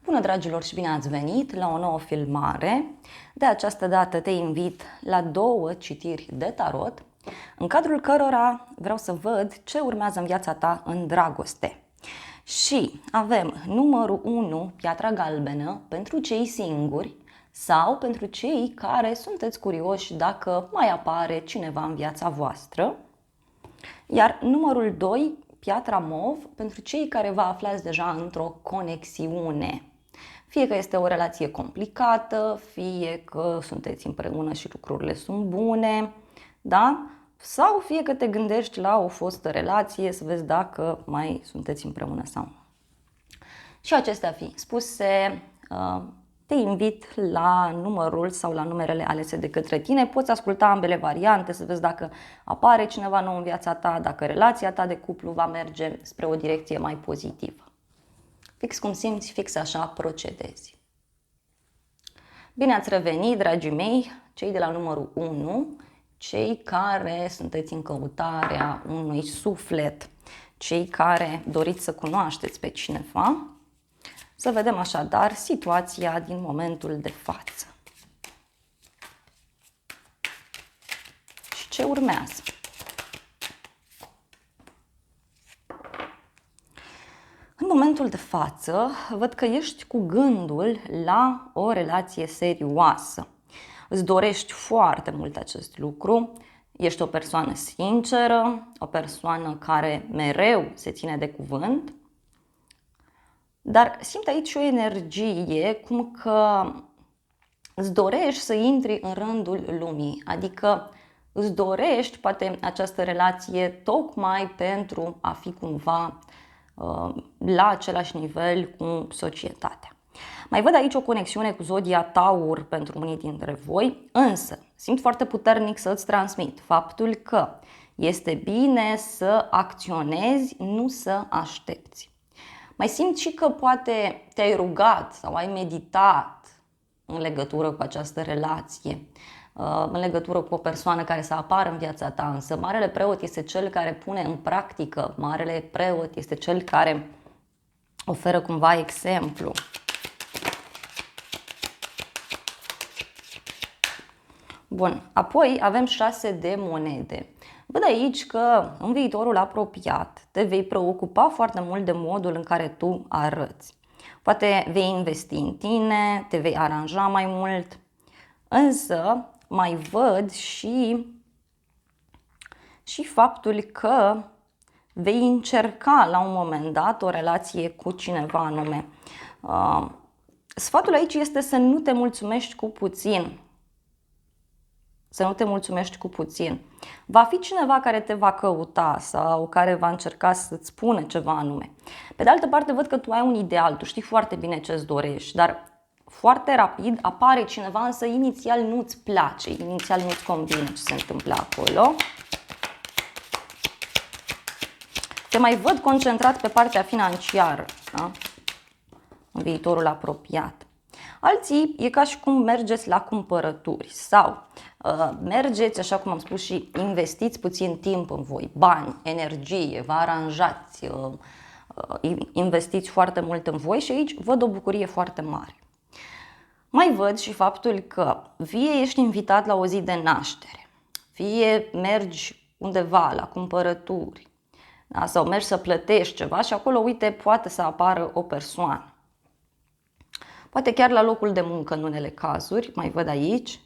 Bună dragilor și bine ați venit la o nouă filmare. De această dată te invit la 2 citiri de tarot, în cadrul cărora vreau să văd ce urmează în viața ta în dragoste. Și avem numărul 1, piatra galbenă, pentru cei singuri sau pentru cei care sunteți curioși dacă mai apare cineva în viața voastră. Iar numărul 2, piatra mov, pentru cei care vă aflați deja într-o conexiune. Fie că este o relație complicată, fie că sunteți împreună și lucrurile sunt bune, da? Sau fie că te gândești la o fostă relație să vezi dacă mai sunteți împreună sau nu. Și acestea fiind spuse, te invit la numărul sau la numerele alese de către tine. Poți asculta ambele variante să vezi dacă apare cineva nou în viața ta, dacă relația ta de cuplu va merge spre o direcție mai pozitivă. Fix cum simți, fix așa procedezi. Bine ați revenit, dragii mei, cei de la numărul 1, cei care sunteți în căutarea unui suflet, cei care doriți să cunoașteți pe cineva. Să vedem așadar situația din momentul de față. Și ce urmează? În momentul de față, văd că ești cu gândul la o relație serioasă. Îți dorești foarte mult acest lucru, ești o persoană sinceră, o persoană care mereu se ține de cuvânt, dar simt aici și o energie cum că îți dorești să intri în rândul lumii, adică îți dorești poate această relație tocmai pentru a fi cumva la același nivel cu societatea. Mai văd aici o conexiune cu zodia Taur pentru unii dintre voi, însă simt foarte puternic să îți transmit faptul că este bine să acționezi, nu să aștepți. Mai simt și că poate te-ai rugat sau ai meditat în legătură cu această relație, în legătură cu o persoană care să apară în viața ta, însă Marele Preot este cel care pune în practică, Marele Preot este cel care oferă cumva exemplu. Bun, apoi avem 6 de monede. Văd aici că în viitorul apropiat te vei preocupa foarte mult de modul în care tu arăți. Poate vei investi în tine, te vei aranja mai mult, însă mai văd și faptul că vei încerca la un moment dat o relație cu cineva anume. Sfatul aici este să nu te mulțumești cu puțin. Să nu te mulțumești cu puțin. Va fi cineva care te va căuta sau care va încerca să-ți spună ceva anume. Pe de altă parte, văd că tu ai un ideal, tu știi foarte bine ce-ți dorești, dar foarte rapid apare cineva, însă inițial nu-ți place, inițial nu-ți convine ce se întâmplă acolo. Te mai văd concentrat pe partea financiară, da? În viitorul apropiat. Alții e ca și cum mergeți la cumpărături sau mergeți, așa cum am spus, și investiți puțin timp în voi, bani, energie, vă aranjați, investiți foarte mult în voi și aici văd o bucurie foarte mare. Mai văd și faptul că fie ești invitat la o zi de naștere, fie mergi undeva la cumpărături, da? Sau mergi să plătești ceva și acolo, uite, poate să apară o persoană. Poate chiar la locul de muncă în unele cazuri, mai văd aici.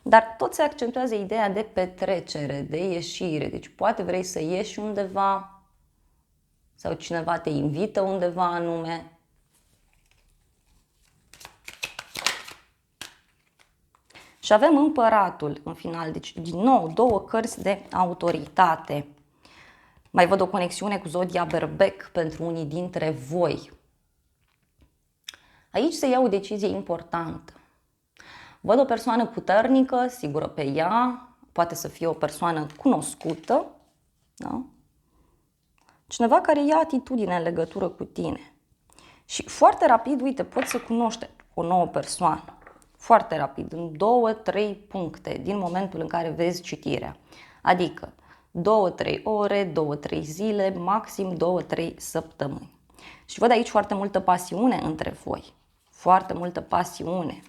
Dar tot se accentuează ideea de petrecere, de ieșire. Deci poate vrei să ieși undeva sau cineva te invită undeva anume. Și avem Împăratul în final, deci din nou 2 cărți de autoritate. Mai văd o conexiune cu zodia Berbec pentru unii dintre voi. Aici se ia o decizie importantă. Văd o persoană puternică, sigură pe ea, poate să fie o persoană cunoscută, da? Cineva care ia atitudine în legătură cu tine. Și foarte rapid, uite, poți să cunoști o nouă persoană. Foarte rapid, în 2-3 puncte din momentul în care vezi citirea. Adică 2-3 ore, 2-3 zile, maxim 2-3 săptămâni. Și văd aici foarte multă pasiune între voi. Foarte multă pasiune.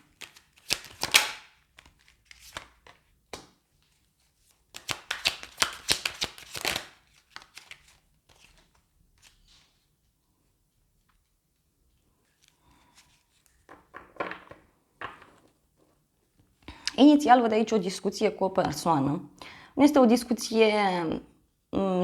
Inițial văd aici o discuție cu o persoană. Nu este o discuție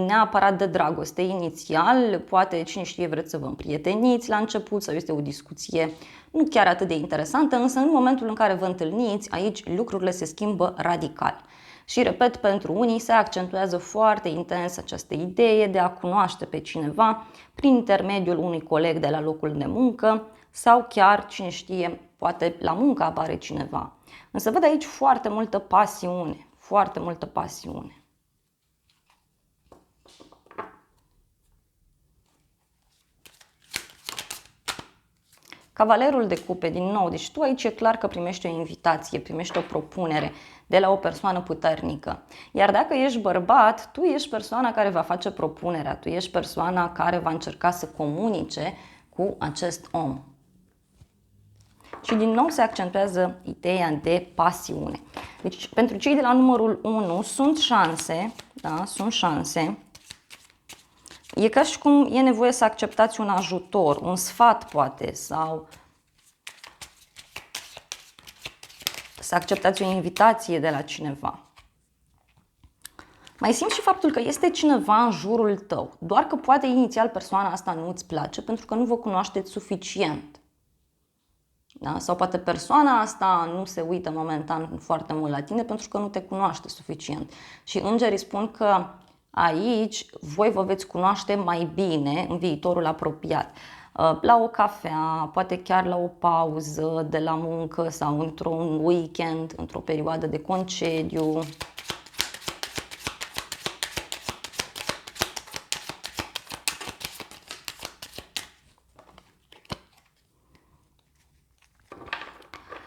neapărat de dragoste inițial, poate cine știe vreți să vă împrieteniți la început sau este o discuție nu chiar atât de interesantă, însă în momentul în care vă întâlniți, aici lucrurile se schimbă radical. Și repet, pentru unii se accentuează foarte intens această idee de a cunoaște pe cineva prin intermediul unui coleg de la locul de muncă sau chiar, cine știe, poate la muncă apare cineva. Însă văd aici foarte multă pasiune, foarte multă pasiune. Cavalerul de cupe, din nou, deci tu aici e clar că primești o invitație, primești o propunere de la o persoană puternică. Iar dacă ești bărbat, tu ești persoana care va face propunerea, tu ești persoana care va încerca să comunice cu acest om. Și din nou se accentuează ideea de pasiune. Deci pentru cei de la numărul 1 sunt șanse, da, sunt șanse. E ca și cum e nevoie să acceptați un ajutor, un sfat poate, sau să acceptați o invitație de la cineva. Mai simți și faptul că este cineva în jurul tău, doar că poate inițial persoana asta nu îți place pentru că nu vă cunoașteți suficient. Da? Sau poate persoana asta nu se uită momentan foarte mult la tine pentru că nu te cunoaște suficient. Și îngerii spun că aici voi vă veți cunoaște mai bine în viitorul apropiat. La o cafea, poate chiar la o pauză de la muncă sau într-un weekend, într-o perioadă de concediu.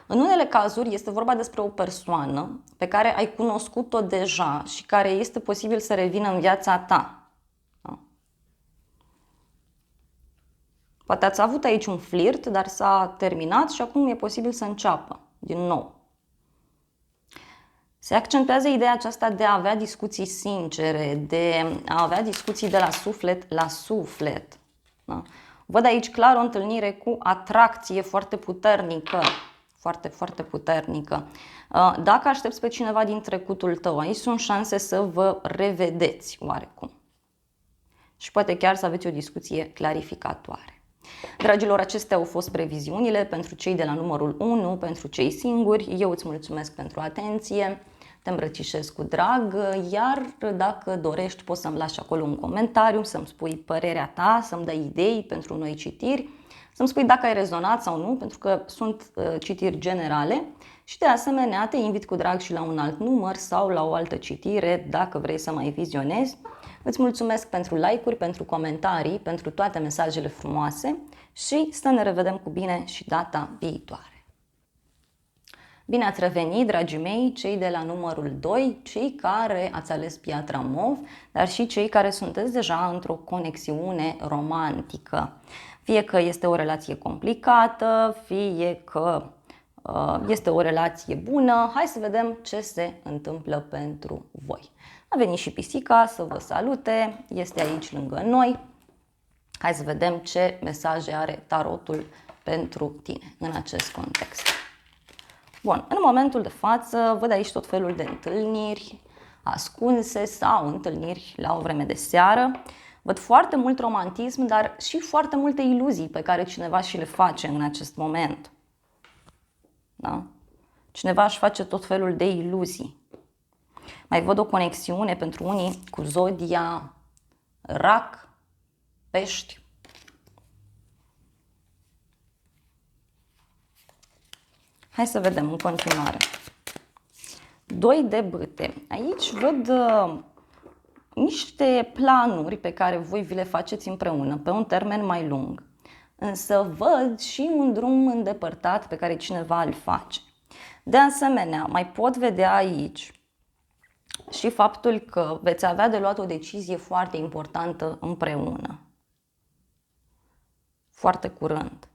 În unele cazuri este vorba despre o persoană pe care ai cunoscut-o deja și care este posibil să revină în viața ta. Da? Poate ați avut aici un flirt, dar s-a terminat și acum e posibil să înceapă din nou. Se accentuează ideea aceasta de a avea discuții sincere, de a avea discuții de la suflet la suflet. Da? Văd aici clar o întâlnire cu atracție foarte puternică. Foarte, foarte puternică. Dacă aștepți pe cineva din trecutul tău, aici sunt șanse să vă revedeți oarecum. Și poate chiar să aveți o discuție clarificatoare. Dragilor, acestea au fost previziunile pentru cei de la numărul 1, pentru cei singuri. Eu îți mulțumesc pentru atenție, te îmbrățișez cu drag, iar dacă dorești poți să-mi lași acolo un comentariu, să-mi spui părerea ta, să-mi dai idei pentru noi citiri, să-mi spui dacă ai rezonat sau nu, pentru că sunt citiri generale și de asemenea te invit cu drag și la un alt număr sau la o altă citire dacă vrei să mai vizionezi. Îți mulțumesc pentru like-uri, pentru comentarii, pentru toate mesajele frumoase și să ne revedem cu bine și data viitoare. Bine ați revenit, dragii mei, cei de la numărul 2, cei care ați ales piatra mov, dar și cei care sunteți deja într-o conexiune romantică. Fie că este o relație complicată, fie că este o relație bună, hai să vedem ce se întâmplă pentru voi. A venit și pisica să vă salute, este aici lângă noi. Hai să vedem ce mesaje are tarotul pentru tine în acest context. Bun, în momentul de față văd aici tot felul de întâlniri ascunse sau întâlniri la o vreme de seară. Văd foarte mult romantism, dar și foarte multe iluzii pe care cineva și le face în acest moment. Da? Cineva își face tot felul de iluzii. Mai văd o conexiune pentru unii cu zodia Rac, Pești. Hai să vedem în continuare. 2 de bâte. Aici văd niște planuri pe care voi vi le faceți împreună pe un termen mai lung. Însă văd și un drum îndepărtat pe care cineva îl face. De asemenea, mai pot vedea aici și faptul că veți avea de luat o decizie foarte importantă împreună. foarte curând.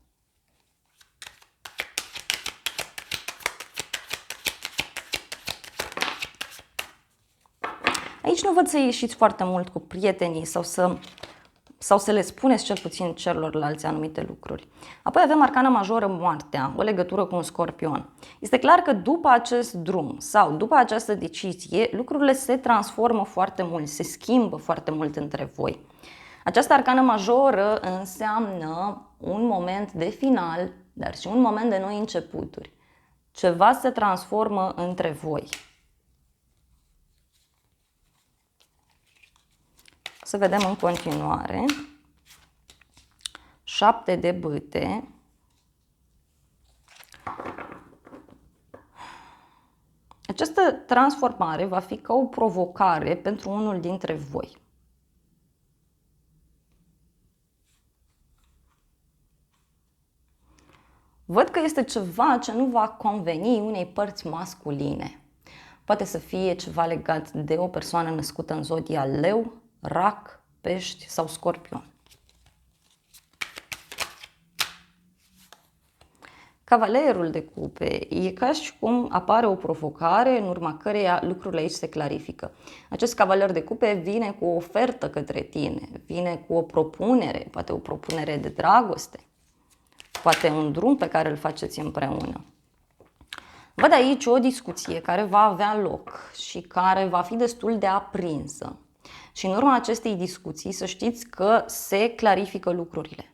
Aici nu văd să ieșiți foarte mult cu prietenii sau să le spuneți cel puțin celorlalți anumite lucruri. Apoi avem arcana majoră, moartea, o legătură cu un scorpion. Este clar că după acest drum sau după această decizie, lucrurile se transformă foarte mult, se schimbă foarte mult între voi. Această arcană majoră înseamnă un moment de final, dar și un moment de noi începuturi. Ceva se transformă între voi. Să vedem în continuare. 7 de bâte. Această transformare va fi ca o provocare pentru unul dintre voi. Văd că este ceva ce nu va conveni unei părți masculine. Poate să fie ceva legat de o persoană născută în zodia Leu, Rac, Pești sau Scorpion. Cavalerul de cupe e ca și cum apare o provocare în urma căreia lucrurile aici se clarifică. Acest cavaler de cupe vine cu o ofertă către tine, vine cu o propunere, poate o propunere de dragoste, poate un drum pe care îl faceți împreună. Văd aici o discuție care va avea loc și care va fi destul de aprinsă. Și în urma acestei discuții să știți că se clarifică lucrurile.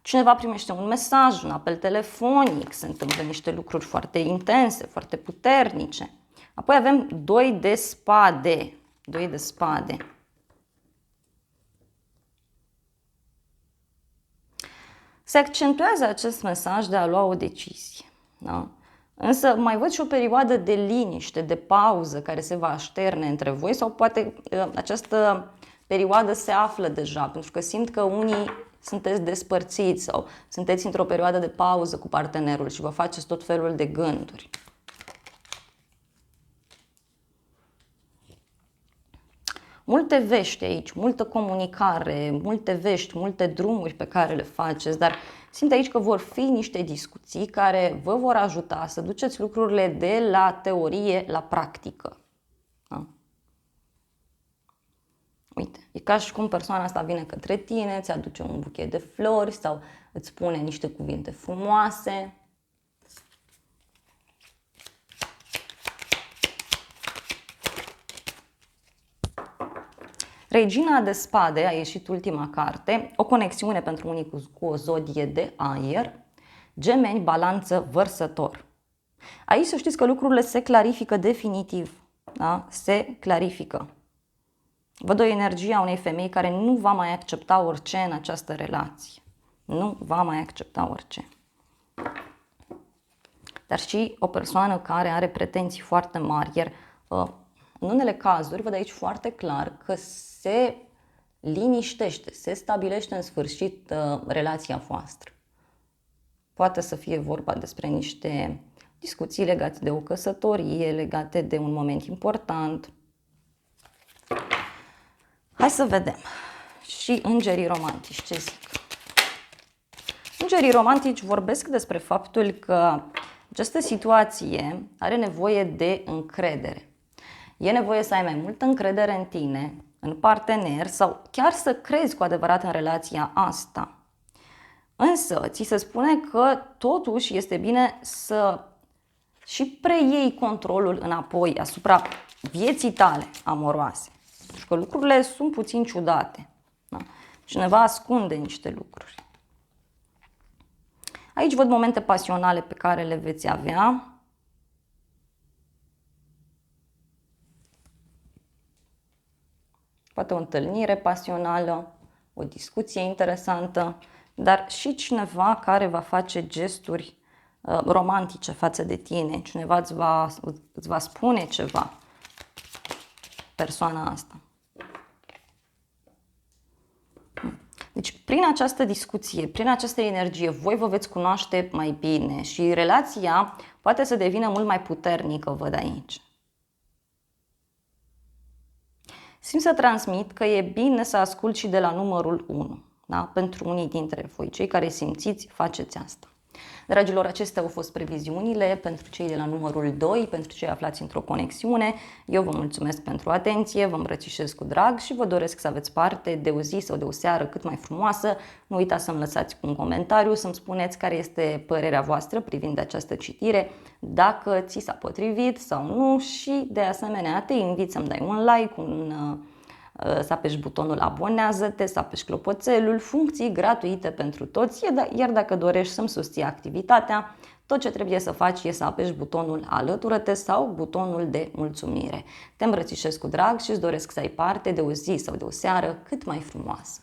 Cineva primește un mesaj, un apel telefonic, se întâmplă niște lucruri foarte intense, foarte puternice. Apoi avem 2 de spade. 2 de spade. Se accentuează acest mesaj de a lua o decizie. Da? Însă mai văd și o perioadă de liniște, de pauză care se va așterne între voi sau poate această perioadă se află deja, pentru că simt că unii sunteți despărțiți sau sunteți într-o perioadă de pauză cu partenerul și vă faceți tot felul de gânduri. Multe vești aici, multă comunicare, multe vești, multe drumuri pe care le faceți, dar simt aici că vor fi niște discuții care vă vor ajuta să duceți lucrurile de la teorie la practică. Da? Uite, e ca și cum persoana asta vine către tine, îți aduce un buchet de flori sau îți spune niște cuvinte frumoase. Regina de spade a ieșit ultima carte, o conexiune pentru unii cu o zodie de aer, Gemeni, balanță, vărsător. Aici să știți că lucrurile se clarifică definitiv, da? Se clarifică. Văd o energie a unei femei care nu va mai accepta orice în această relație. Nu va mai accepta orice. Dar și o persoană care are pretenții foarte mari, iar în unele cazuri văd aici foarte clar că se liniștește, se stabilește în sfârșit relația voastră. Poate să fie vorba despre niște discuții legate de o căsătorie, legate de un moment important. Hai să vedem. Și îngerii romantici, ce zic? Îngerii romantici vorbesc despre faptul că această situație are nevoie de încredere. E nevoie să ai mai multă încredere în tine, în partener sau chiar să crezi cu adevărat în relația asta. Însă, ți se spune că totuși este bine să și preiei controlul înapoi asupra vieții tale amoroase. Pentru că lucrurile sunt puțin ciudate. Da? Cineva ascunde niște lucruri. Aici văd momente pasionale pe care le veți avea. Poate o întâlnire pasională, o discuție interesantă, dar și cineva care va face gesturi romantice față de tine. Cineva îți va spune ceva, persoana asta. Deci, prin această discuție, prin această energie, voi vă veți cunoaște mai bine și relația poate să devină mult mai puternică, văd aici. Simt să transmit că e bine să ascult și de la numărul 1. da? Pentru unii dintre voi, cei care simțiți, faceți asta. Dragilor, acestea au fost previziunile pentru cei de la numărul 2, pentru cei aflați într-o conexiune. Eu vă mulțumesc pentru atenție, vă îmbrățișez cu drag și vă doresc să aveți parte de o zi sau de o seară cât mai frumoasă. Nu uitați să-mi lăsați un comentariu, să-mi spuneți care este părerea voastră privind această citire, dacă ți s-a potrivit sau nu și de asemenea te invit să-mi dai un like, să apeși butonul abonează-te, să apeși clopoțelul, funcții gratuite pentru toți, iar dacă dorești să-mi susții activitatea, tot ce trebuie să faci e să apeși butonul alătură-te sau butonul de mulțumire. Te îmbrățișez cu drag și îți doresc să ai parte de o zi sau de o seară cât mai frumoasă.